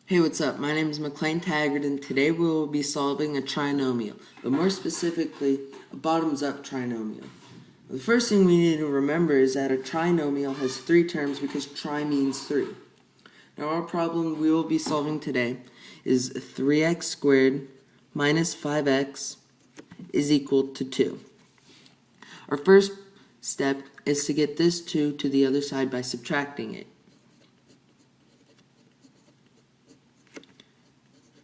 Hey, what's up? My name is McLean Taggart, and today we will be solving a trinomial, but more specifically, a bottoms-up trinomial. The first thing we need to remember is that a trinomial has three terms because tri means three. Now our problem we will be solving today is 3x squared minus 5x is equal to 2. Our first step is to get this 2 to the other side by subtracting it.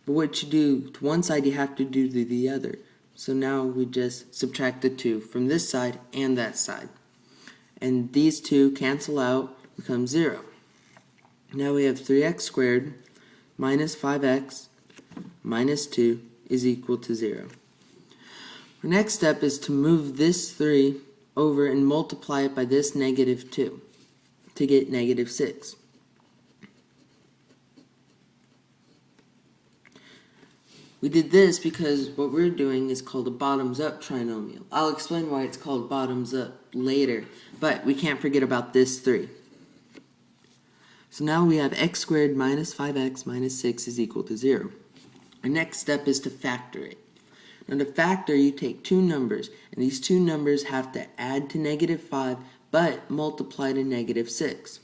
But what you do to one side, you have to do to the other. So now we just subtract the 2 from this side and that side. And these two cancel out, become 0. Now we have 3x squared minus 5x minus 2 is equal to 0. The next step is to move this 3 over and multiply it by this negative 2 to get negative 6. We did this because what we're doing is called a bottoms-up trinomial. I'll explain why it's called bottoms-up later, but we can't forget about this 3. So now we have x squared minus 5x minus 6 is equal to 0. Our next step is to factor it. Now to factor, you take two numbers, and these two numbers have to add to negative 5, but multiply to negative 6.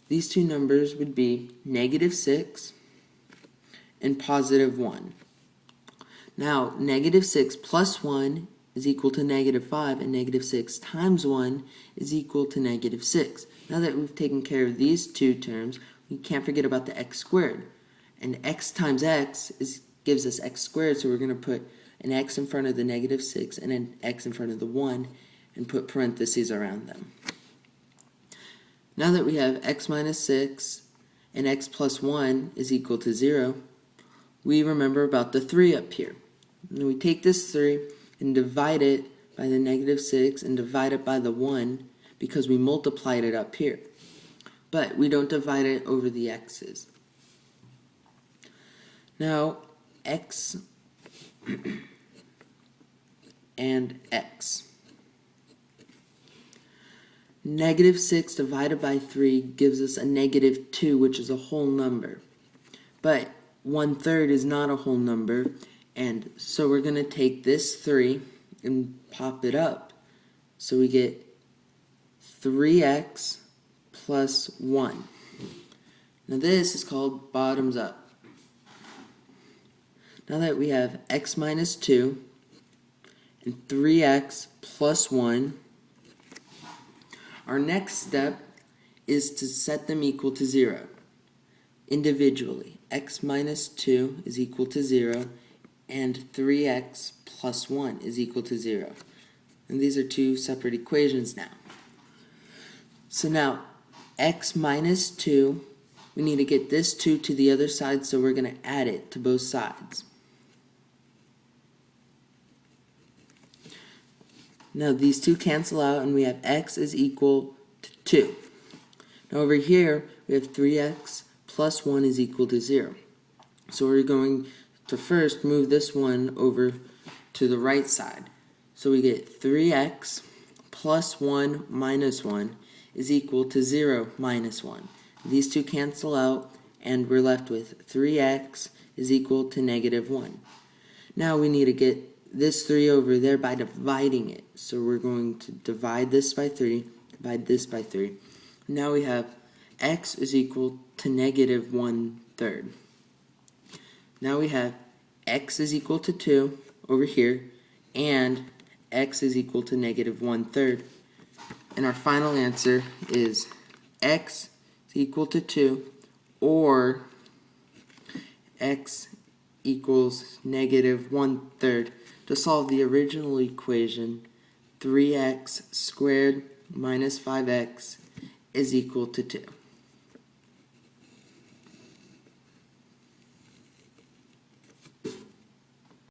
These two numbers would be negative 6 and positive 1. Now, negative 6 plus 1 is equal to negative 5, and negative 6 times 1 is equal to negative 6. Now that we've taken care of these two terms, we can't forget about the x squared. And x times x gives us x squared, so we're going to put an x in front of the negative 6 and an x in front of the 1 and put parentheses around them. Now that we have x minus 6 and x plus 1 is equal to 0, we remember about the 3 up here. And we take this 3 and divide it by the negative 6 and divide it by the 1 because we multiplied it up here. But we don't divide it over the x's. Now, x and x. Negative 6 divided by 3 gives us a negative 2, which is a whole number. But 1/3 is not a whole number, and so we're going to take this 3 and pop it up. So we get 3x plus 1. Now this is called bottoms up. Now that we have x minus 2 and 3x plus 1, our next step is to set them equal to 0 individually. X minus 2 is equal to 0 and 3x plus 1 is equal to 0. And these are two separate equations now. So now x minus 2, we need to get this 2 to the other side, so we're going to add it to both sides. Now these two cancel out and we have x is equal to 2. Now over here we have 3x plus 1 is equal to 0. So we're going to first move this one over to the right side. So we get 3x plus 1 minus 1 is equal to 0 minus 1. These two cancel out and we're left with 3x is equal to negative 1. Now we need to get this 3 over there by dividing it. So we're going to divide this by 3, divide this by 3. Now we have x is equal to negative 1/3. Now we have x is equal to 2 over here, and x is equal to negative 1/3. And our final answer is x is equal to 2, or x equals negative 1/3. To solve the original equation, 3x squared minus 5x is equal to 2.